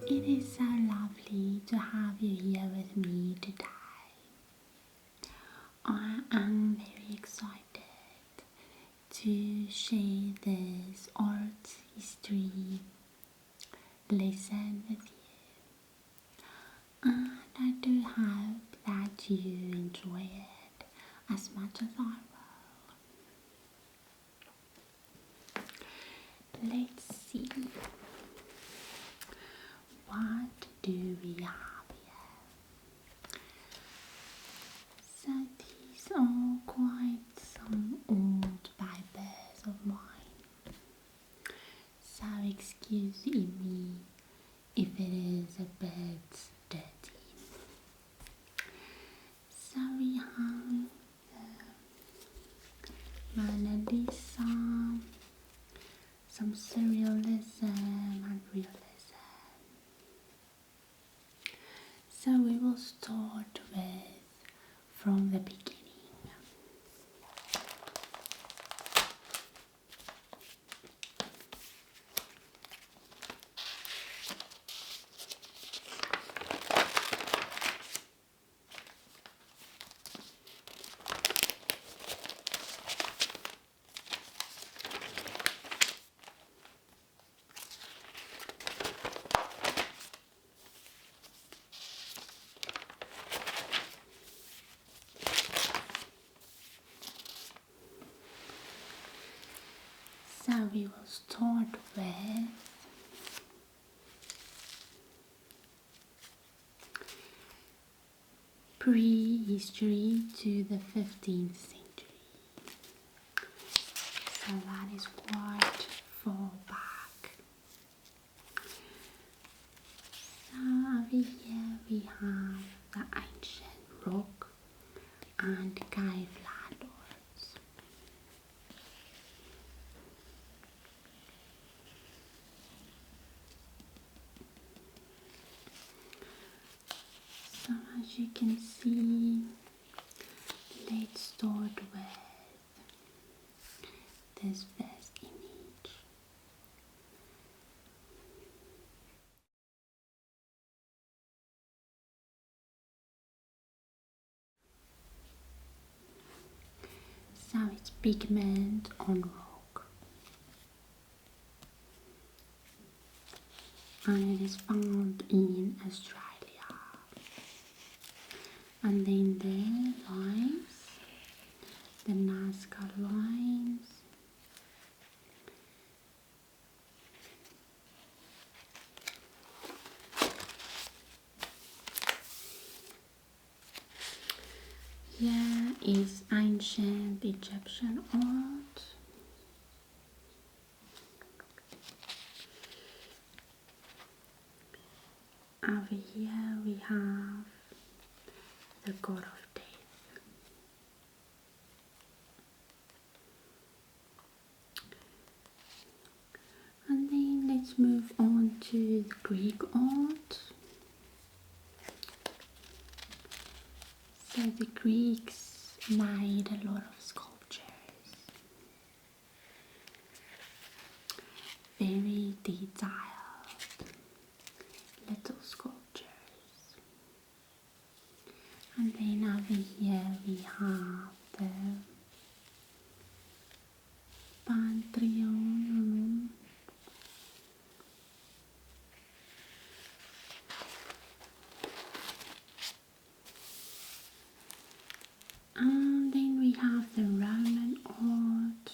It is so lovely to have you here with me today. I am very excited to share this art history lesson with you. And I do hope that you enjoy it as much as I will. Let's see. What do we have here? So these are quite some old papers of mine. So excuse me if it is a bit dirty. So we have Mona Lisa, some surrealism and realism. So we will start with from the beginning. So we will start with prehistory to the 15th century. So that is quite far back. So over here we have the ancient rock and cave landlords. So as you can see, let's start with this first image. So it's pigment on rock, and it is found in Australia. And then there lies the Nazca lines. Here is ancient Egyptian art. Over here we have the god of death. And then let's move on to the Greek art. So the Greeks made a lot of sculptures, very detailed little sculptures. And then over here we have the Pantheon. And then we have the Roman art,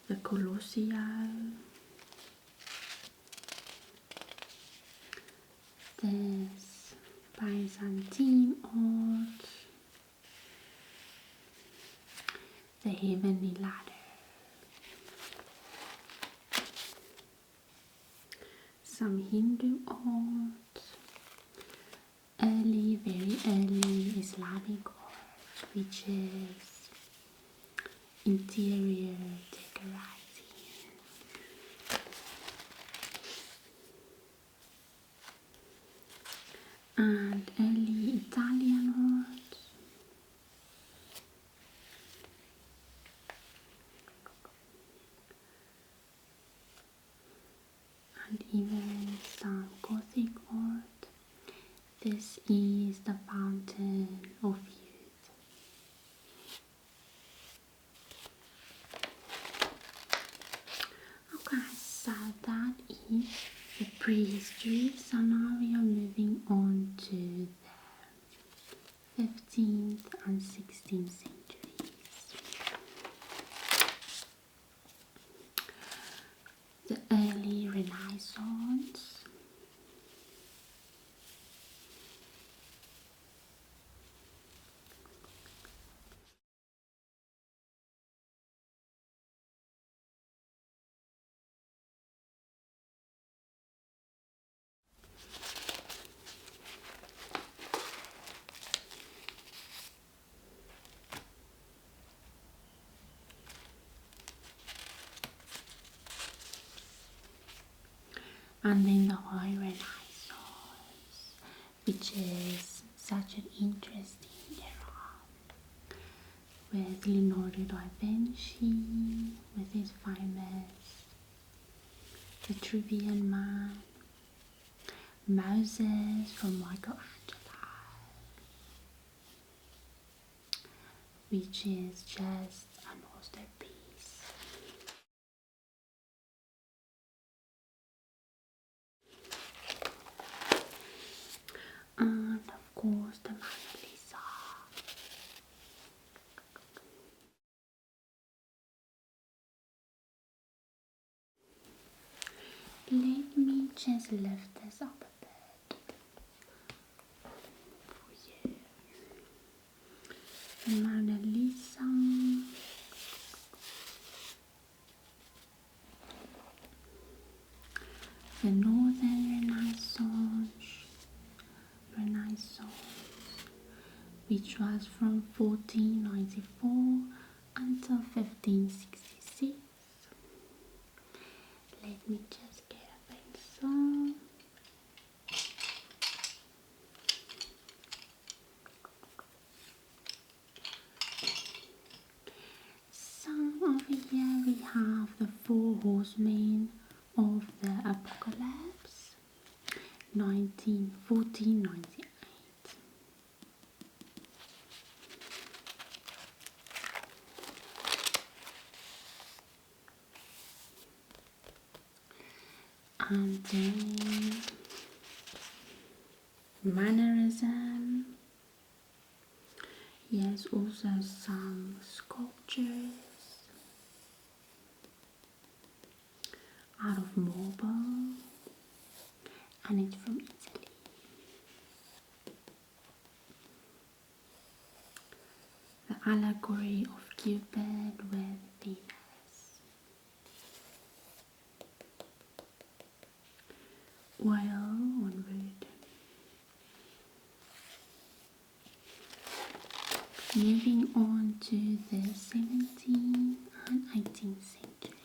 the Colosseum, this Byzantine art, the Heavenly Ladder, some Hindu art, very early Islamic art, which is interior decorating. And early Italian art. And even some this is the fountain of youth. Okay, so that is the prehistory. So now we are moving on to the 15th and 16th centuries. The early Renaissance. And then the High Renaissance, which is such an interesting era, with Leonardo da Vinci, with his famous Vitruvian Man, Moses from Michelangelo, which is just a masterpiece. And of course the Mona Lisa. Let me just lift this up a bit for you. The Mona Lisa. The Northern Renaissance, which was from 1494 until 1566. Let me just get a pencil. So over here we have the four horsemen of the apocalypse, 1498. And then mannerism. Yes, also some sculptures out of marble, and it's from Italy. The allegory of Cupid with Venus. Oil on wood. Moving on to the 17th and 18th century.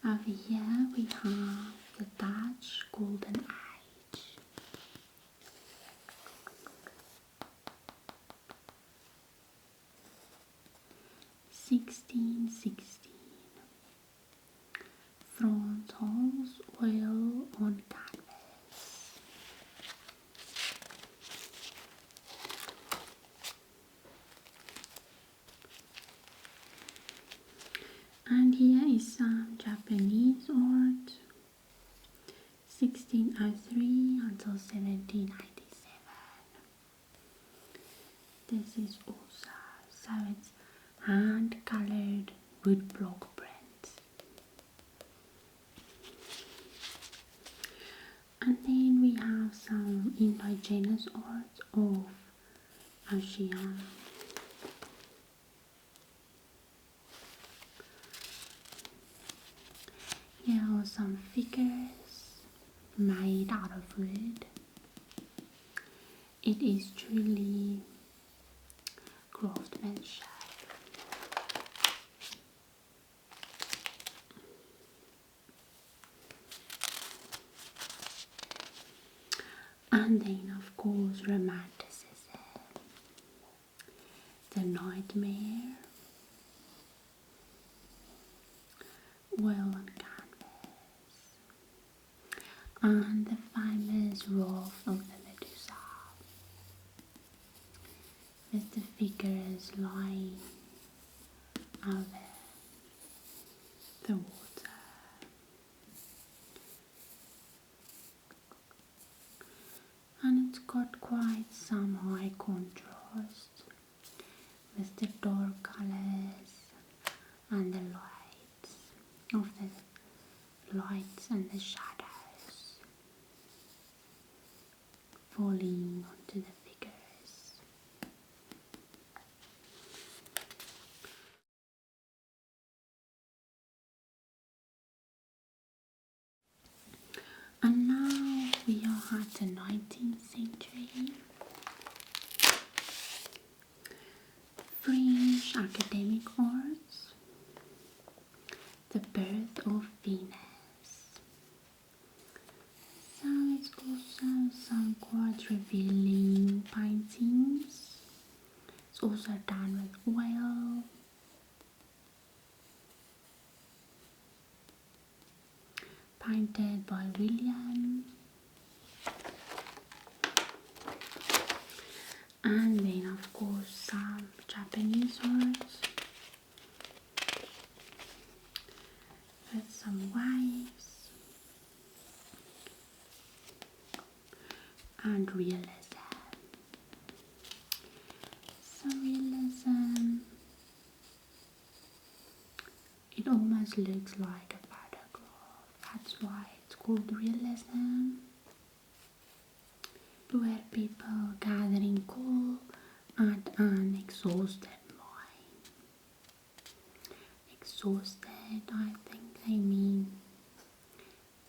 Over here we have the Dutch Golden Age. (1616). Frontals oil on canvas. And here is some Japanese art, 1603 until 1797. This is also, so it's hand colored wood block prints. And then we have some indigenous art of Oceania. Here are some figures made out of wood. It is truly craftsmanship. And then of course romanticism, the nightmare, oil on canvas. and the famous roof of the Medusa, with the figures lying over the water. And it's got quite some high contrast with the dark colors and the lights of the lights and the shadows falling onto the figures. And now we are at the 19th century. French academic arts, the birth of Venus. So it's also some quite revealing paintings. It's also done with oil. Painted by William. And then of course some Japanese arts with some waves and realism. So realism, it almost looks like a photograph. That's why it's called realism. Where people gathering cool at an exhausted mind. Exhausted, I think they mean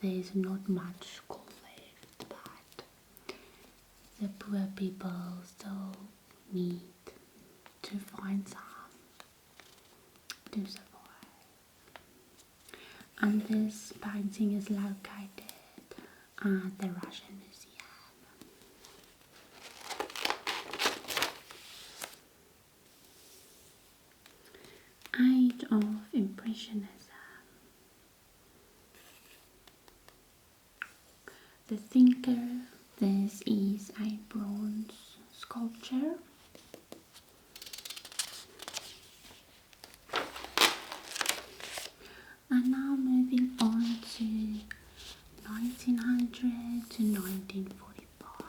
there's not much coal left, but the poor people still need to find some to survive. And this painting is located at the Russian Museum. Age of Impressionism. The Thinker. This is a bronze sculpture. And now moving on to 1900 to 1945.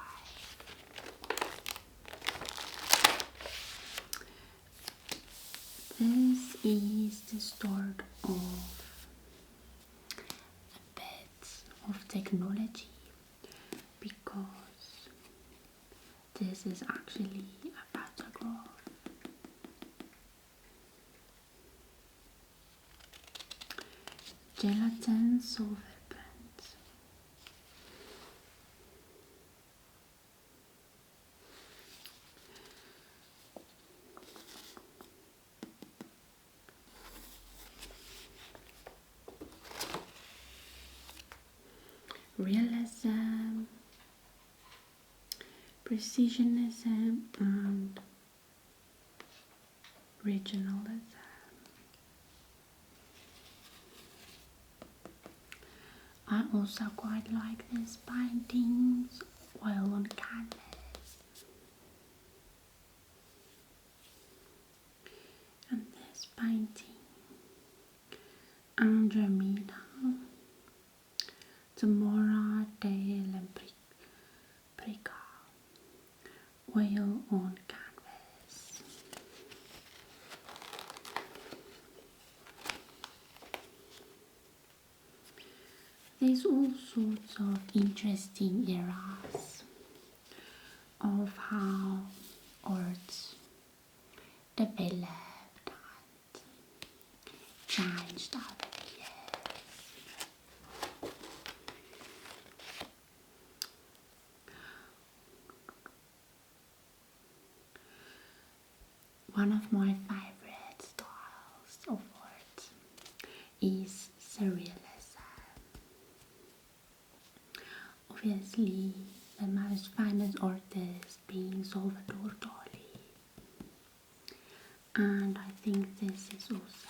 This is the start of a bit of technology, because this is actually a photograph. Gelatin silver print. Realism, precisionism, and regionalism. I also quite like these paintings, oil on canvas. And this painting, Andromeda, Tamora de Lembrica, oil on canvas. There's all sorts of interesting eras of how art developed and changed over the years. One of my favorite styles of art is Surrealism. Obviously, the most famous artist being Salvador Dali. And I think this is also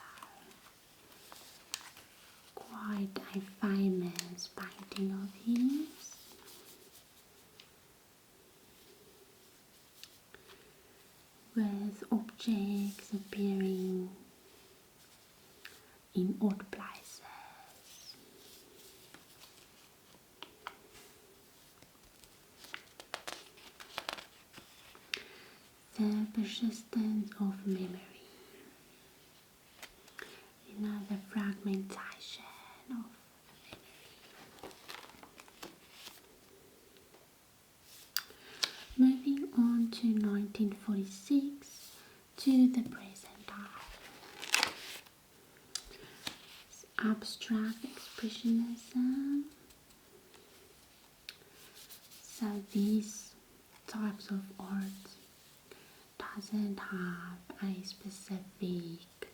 quite quite a famous painting of his. With objects appearing in odd places. The persistence of memory, another fragmentation of memory. Moving on to 1946 to the present time. It's abstract expressionism. So these types of art doesn't have a specific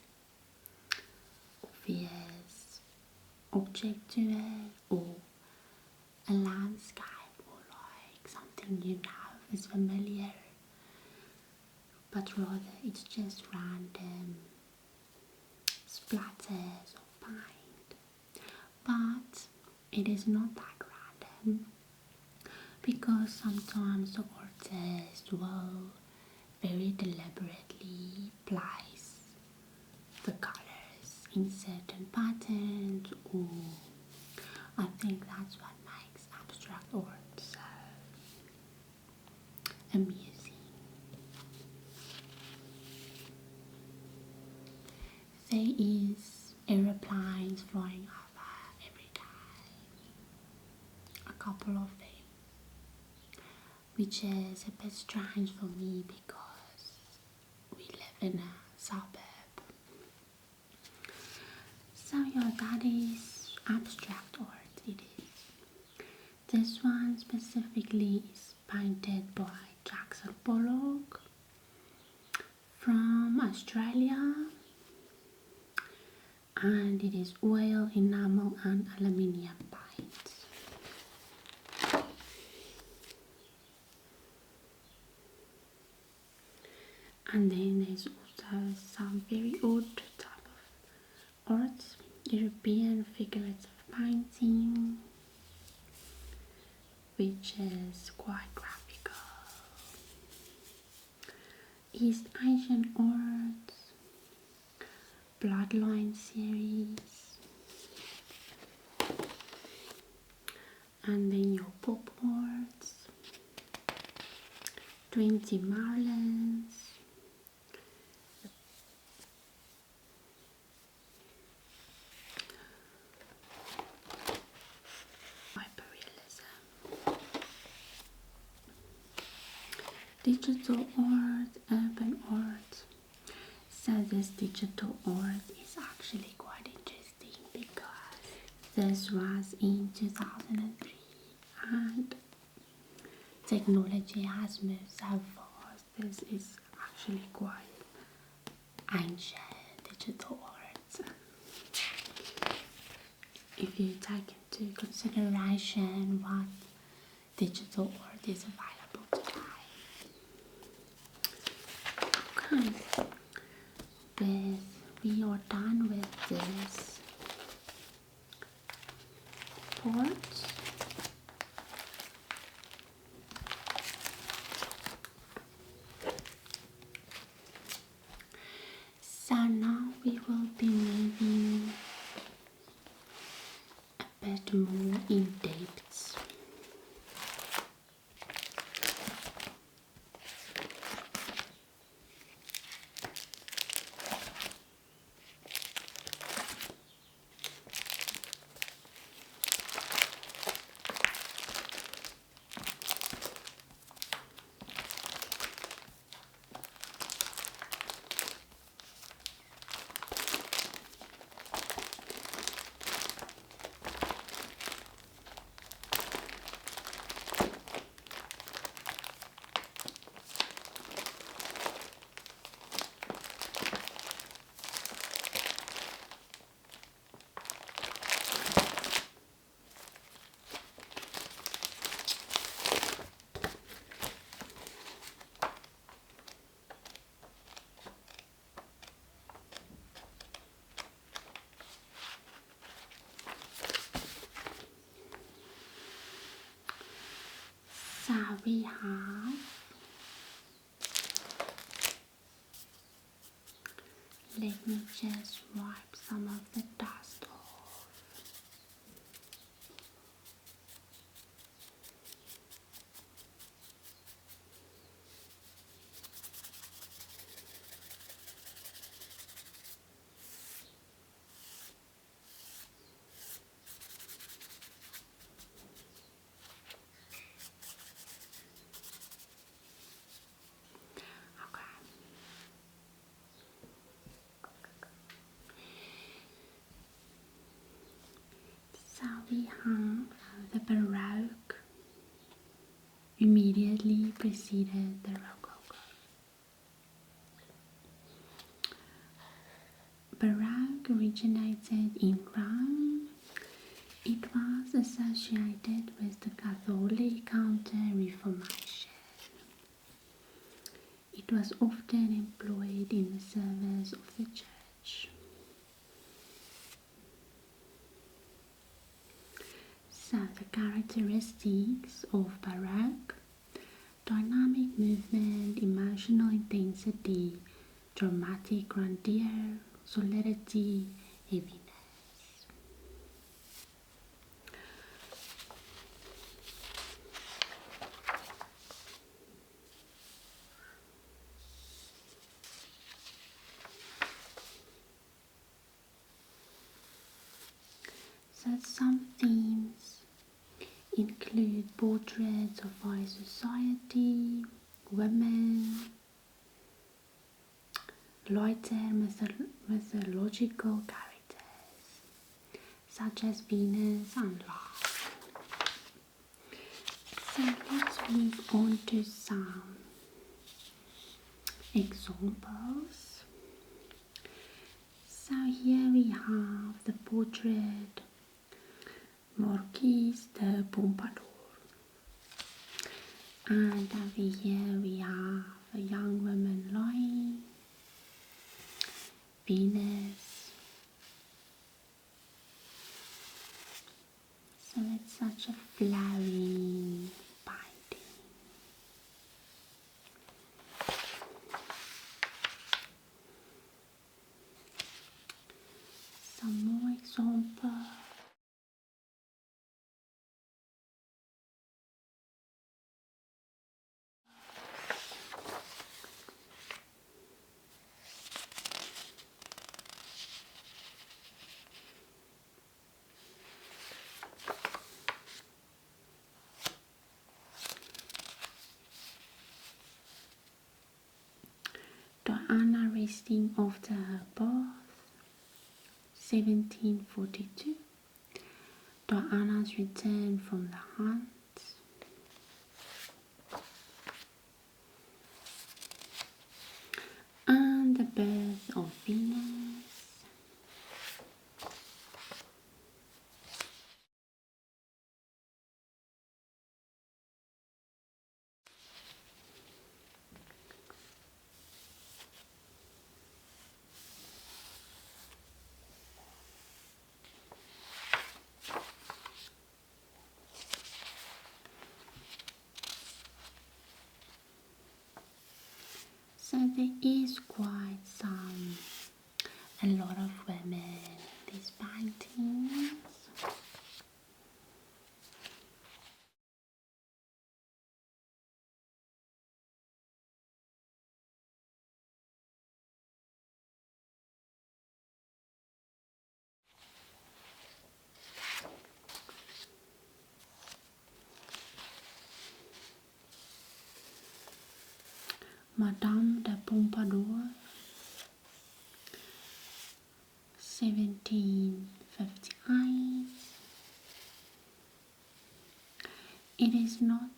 obvious object to it, or a landscape, or like something you know is familiar, but rather it's just random splatters of paint. But it is not that random, because sometimes the artist will very deliberately place the colors in certain patterns, or I think that's what makes abstract art so amusing. There is aeroplanes flying over every day, a couple of them, which is a bit strange for me because we live in a suburb. So yeah, that is abstract art, it is. This one specifically is painted by Jackson Pollock from Australia, and it is oil, enamel and aluminium paint. And then there's also some very odd type of art, European figurative painting, which is quite graphical. East Asian art, Bloodline series, and then your pop arts, 20 Marlins, hyperrealism, digital art, urban art. So this digital art is actually quite interesting because this was in 2003 and technology has moved so fast. This is actually quite ancient digital art. If you take into consideration what digital art is available today. Okay, we are done with this part. So now we will be moving a bit more in depth. So we have let me just wipe some of the dust off. So we have the Baroque immediately preceded the Rococo. Baroque originated in Rome. It was associated with the Catholic Counter-Reformation. It was often employed in the service of the church. So the characteristics of Baroque: dynamic movement, emotional intensity, dramatic grandeur, solidity, heaviness. So some themes include portraits of high society, women, lighter mythological characters such as Venus and Love. So let's move on to some examples. So here we have the portrait Marquise de Pompadour, and over here we have a young woman lying, Venus. So it's such a flowering painting. Some more examples. Diana resting after her bath, 1742. Diana's return from the hunt. And the birth of Venus. So there is quite a lot of women in these paintings. Madame de Pompadour, 1758. It is not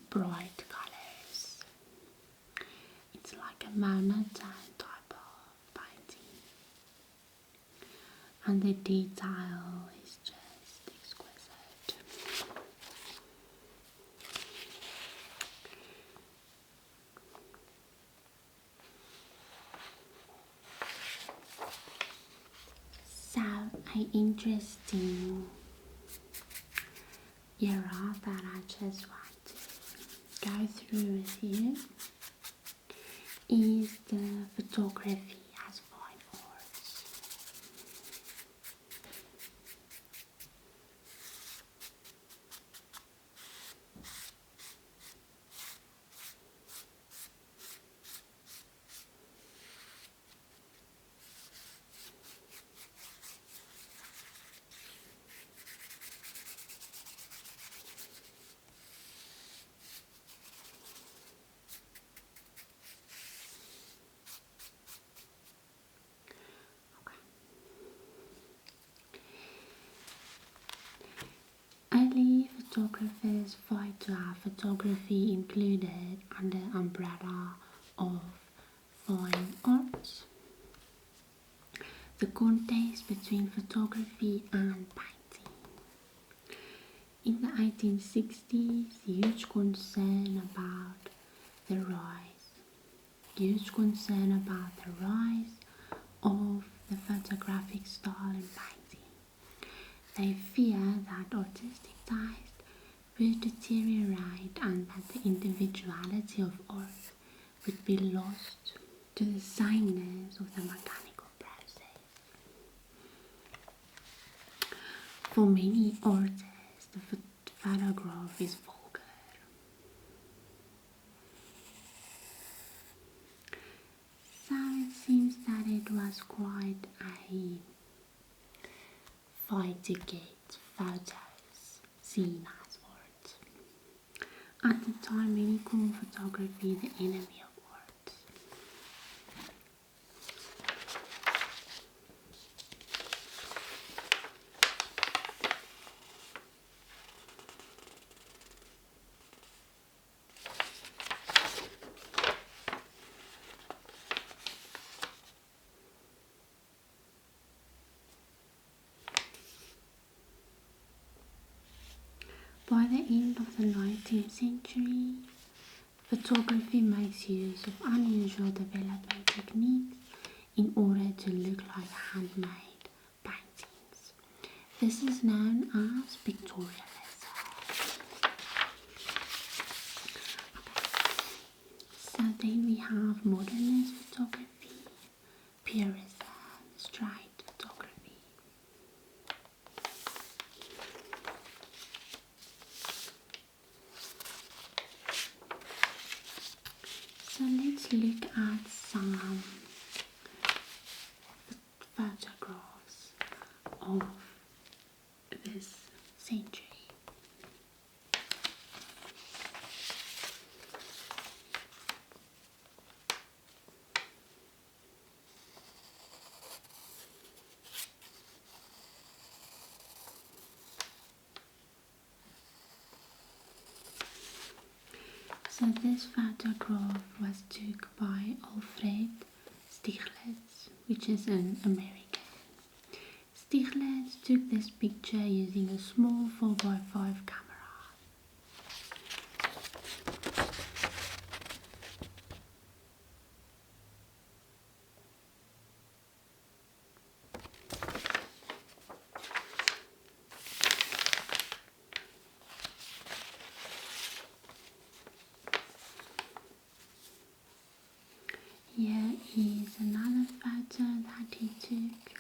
bright colors. It's like a monotone type of painting. And the detail is just exquisite. So, an interesting era that I just want go through with you is the photography as fine arts. Early photographers tried to have photography included under the umbrella of fine arts. The contest between photography and painting. In the 1860s, huge concern about the rise of the photographic style in painting. They fear that artistic taste would deteriorate and that the individuality of art would be lost to the sameness of the mechanical process. For many artists, the photograph is vulgar. So it seems that it was quite a fight to get photos seen as art. At the time, many called photography the enemy of art. By the end of the 19th century, photography makes use of unusual development techniques in order to look like handmade paintings. This is known as pictorialism. So then we have modernist photography, purism, straight photography. So let's look at some photographs of this century. So this photograph was took by Alfred Stieglitz, which is an American. Stieglitz took this picture using a small 4x5 camera. Here is another photo that he took.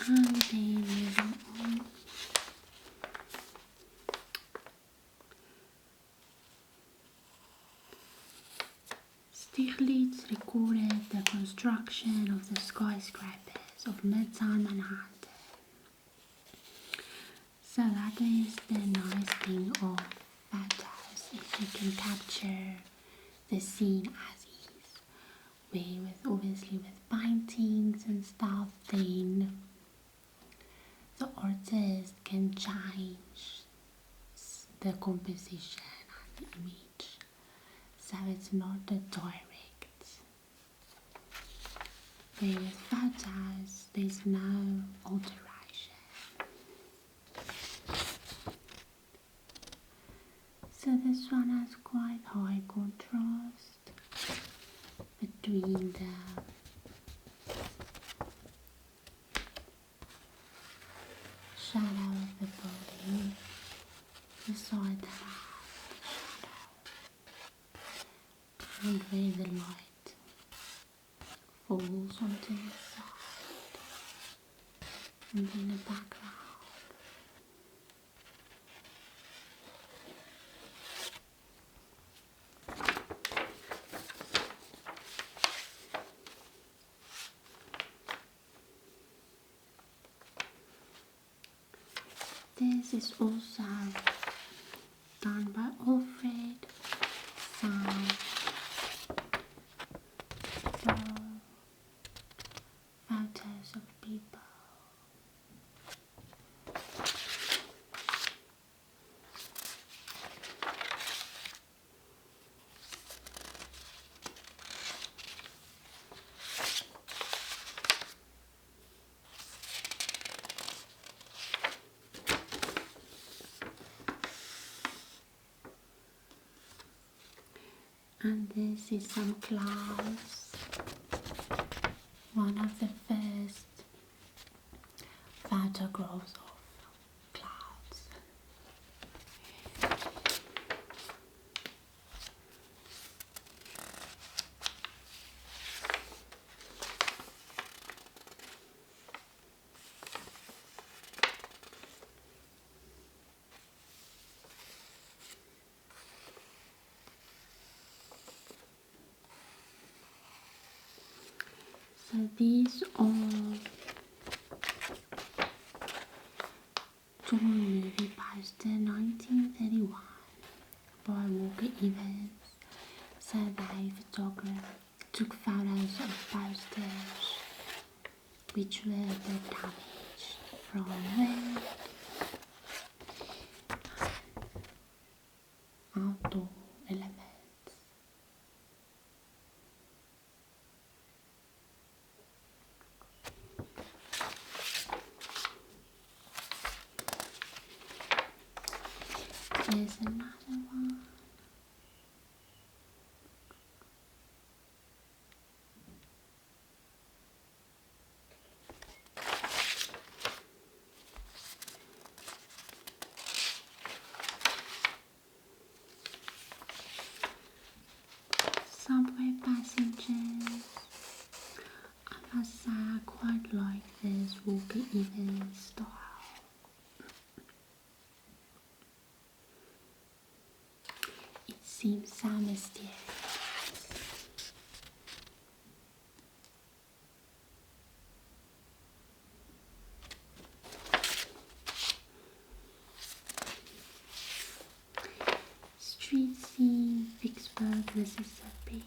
And then moving on. Stieglitz recorded the construction of the skyscrapers of Midtown Manhattan. So that is the nice thing of photos, if you can capture the scene as is. Obviously with paintings and stuff, then the artist can change the composition and the image. So it's not a direct. Where with photos, there's no alteration. So this one has quite high contrast between the shadow of the body, the side that has the shadow, and where the light falls onto the side and in the background. This is also done by Alfred. Some photos of people. And this is some clouds. One of the first photographs of clouds. So these are tour movie poster 1931 by Walker Evans. So they took photos of posters which were damaged from wind, outdoor elements. Here's another one. Subway passengers. I must say I quite like this Walker Evans style. It seems so mysterious. Street scene, Vicksburg, Mississippi.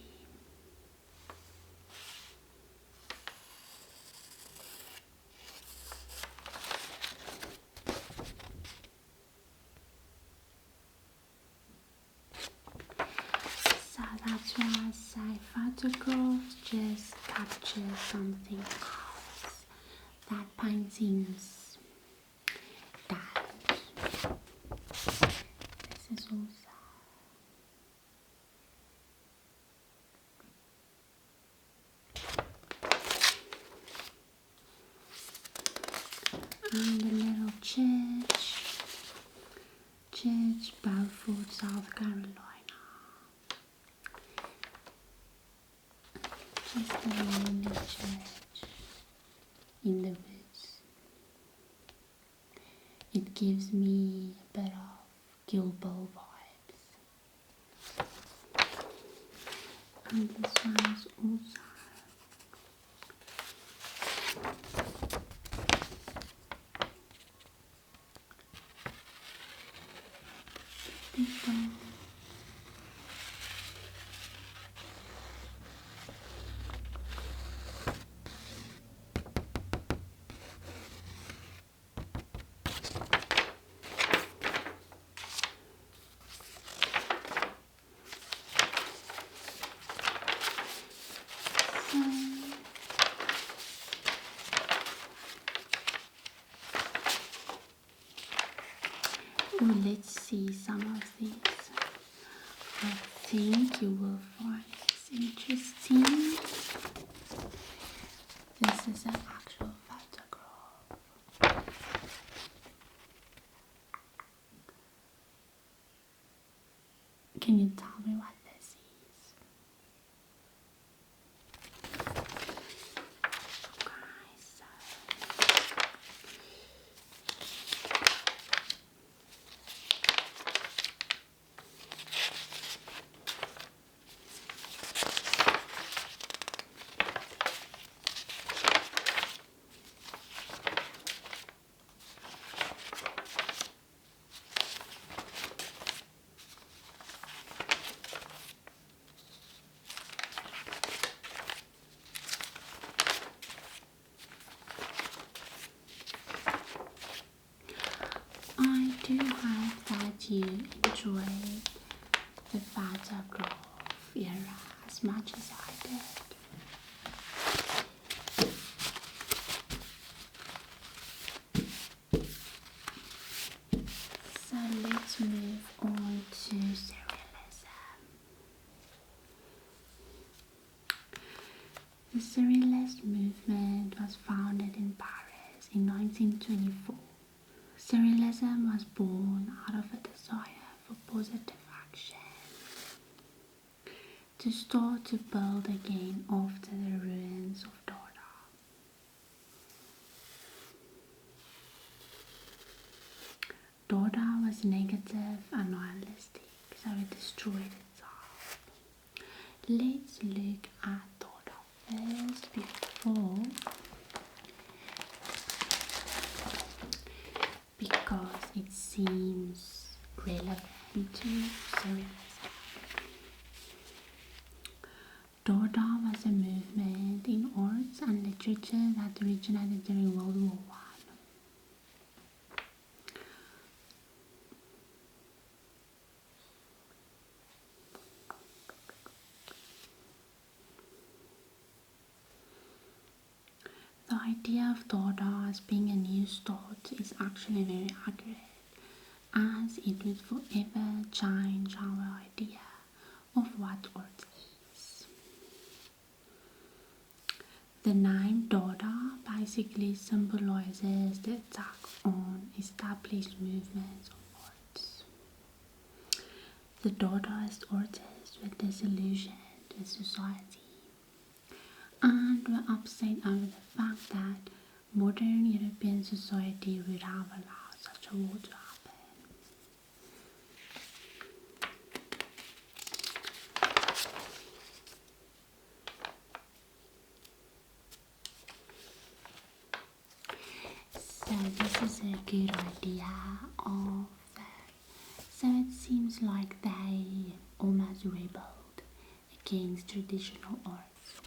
So that's why I say photographs just capture something else that paintings don't. This is also and a little church, Beaufort, South Carolina. Just a lonely church in the woods. It gives me a bit of Gilbo vibes. And this one is also people. Let's see some of these. I think you will find this interesting. This is an actual photograph. Can you tell me what this is? Okay, so I do hope that you enjoyed the photograph era as much as I did. So let's move on to Surrealism. The Surrealist movement was founded in Paris in 1924. Surrealism was born out of a desire for positive action, to start to build again after the ruins of Dada. Dada was negative and nihilistic, so it destroyed itself. Let's look at Dada first because it seems relevant to Surrealism. Dada was a movement in arts and literature that originated during World War I. The idea of Dada as being a new start is actually very accurate, as it would forever change our idea of what art is. The name Dada basically symbolizes the attack on established movements of arts. The Dadaist artists were disillusioned with society and were upset over the fact that modern European society would have allowed such a war to happen. So this is a good idea of that. So it seems like they almost rebelled against traditional arts.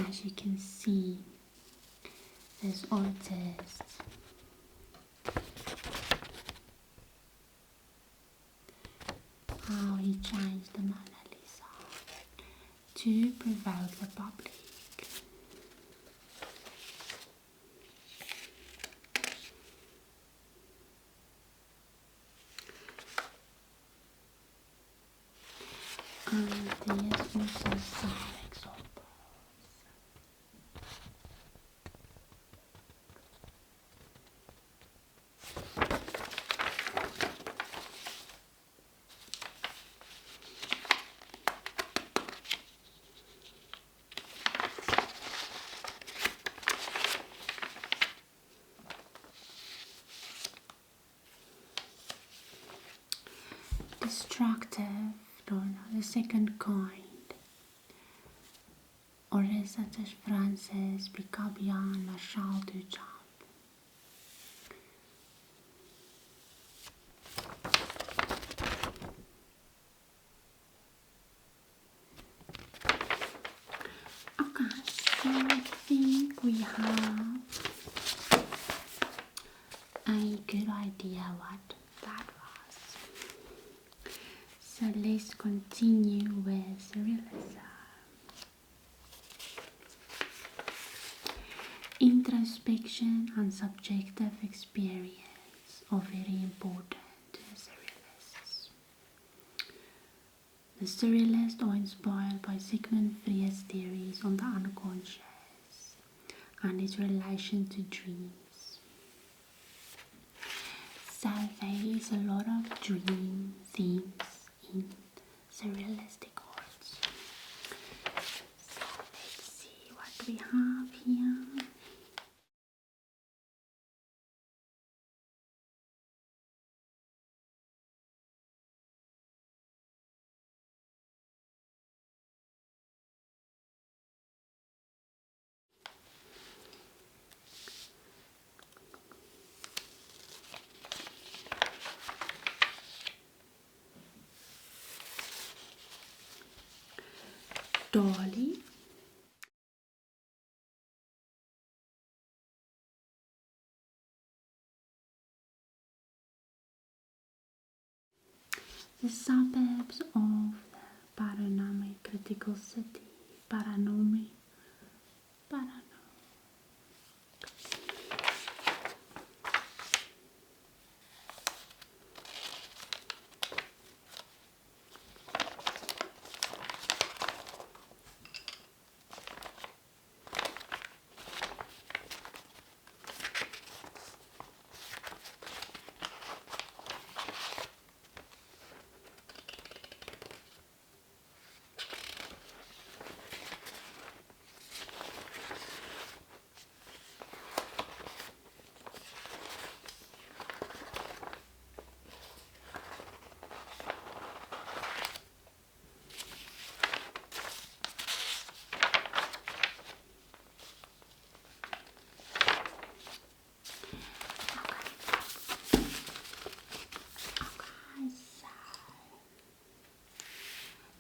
As you can see, this artist how he changed the Mona Lisa to provoke the public. And there's also some examples. Destructive, the second kind. Artists such as Francis, Picabia and Marshall Duchamp. Okay, so I think we have a good idea what that was. So let's continue with Surrealism. Introspection and subjective experience are very important to Surrealists. The surrealists are inspired by Sigmund Freud's theories on the unconscious and its relation to dreams. So there is a lot of dream themes in surrealistic art. So let's see what we have here. Dolly. The suburbs of the Baroque critical city. Baroque.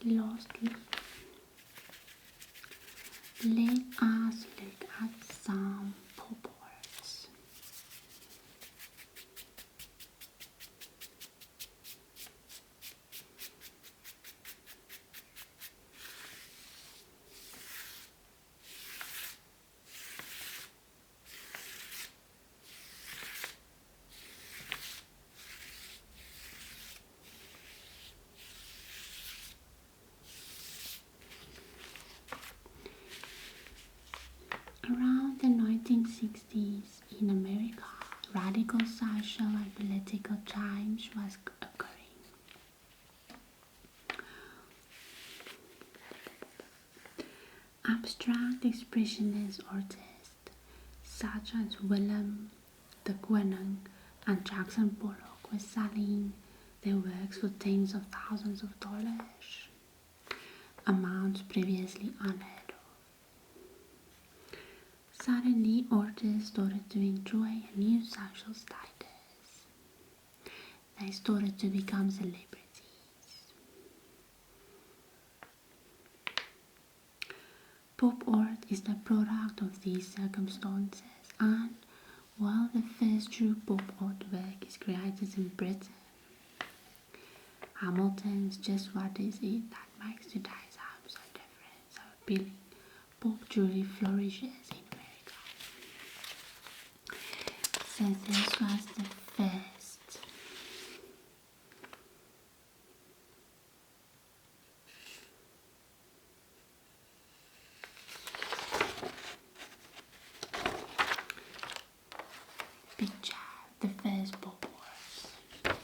Lastly, let us look at some pop arts. Around the 1960s in America, radical social and political change was occurring. Abstract expressionist artists such as Willem de Kooning and Jackson Pollock were selling their works for tens of thousands of dollars, amounts previously unheard of. Suddenly, artists started to enjoy a new social status. They started to become celebrities. Pop art is the product of these circumstances, and while the first true pop artwork is created in Britain, Hamilton's Just What Is It that makes today's home so different, so appealing. Pop jewelry flourishes in America. So this was the first picture, the first pop art.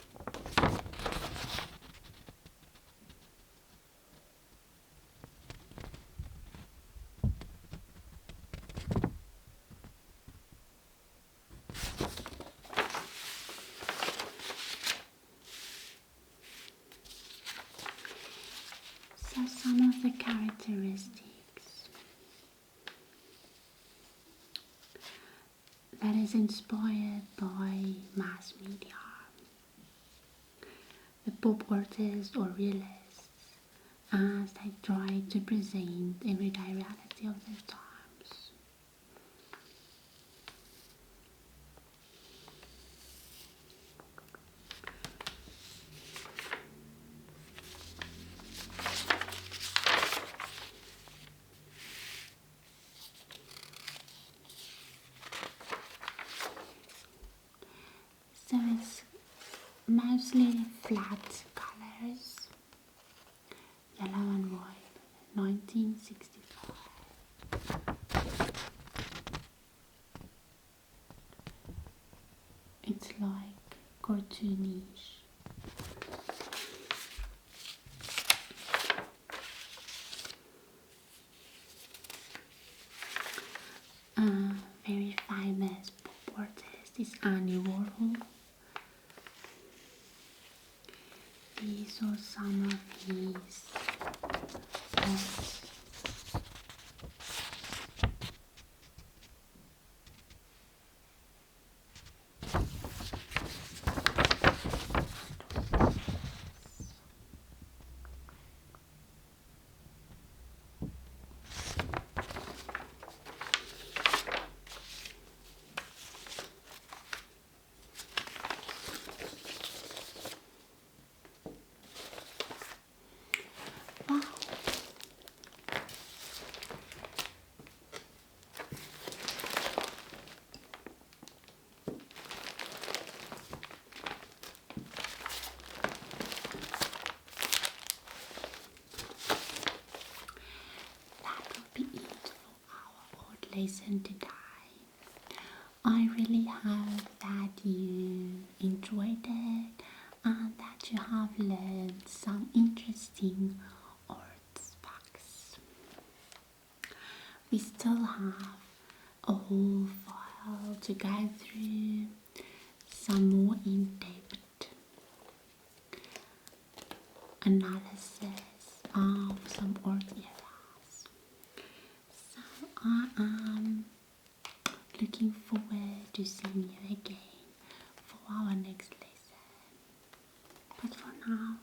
So some of the characteristics that is inspired by mass media. The pop artists or realists as they try to present everyday reality of their times. So it's mostly flat colors, Yellow and White, 1965. It's like cartoonish. Very famous pop artist is Andy Warhol. These are some of his works. Wow. That will be it for our old lesson today. I really hope that you enjoyed it and that you have learned some interesting art facts. We still have a whole file to go through, some more in-depth analysis of some art eras. So I am looking forward to seeing you again for our next lesson. But for now,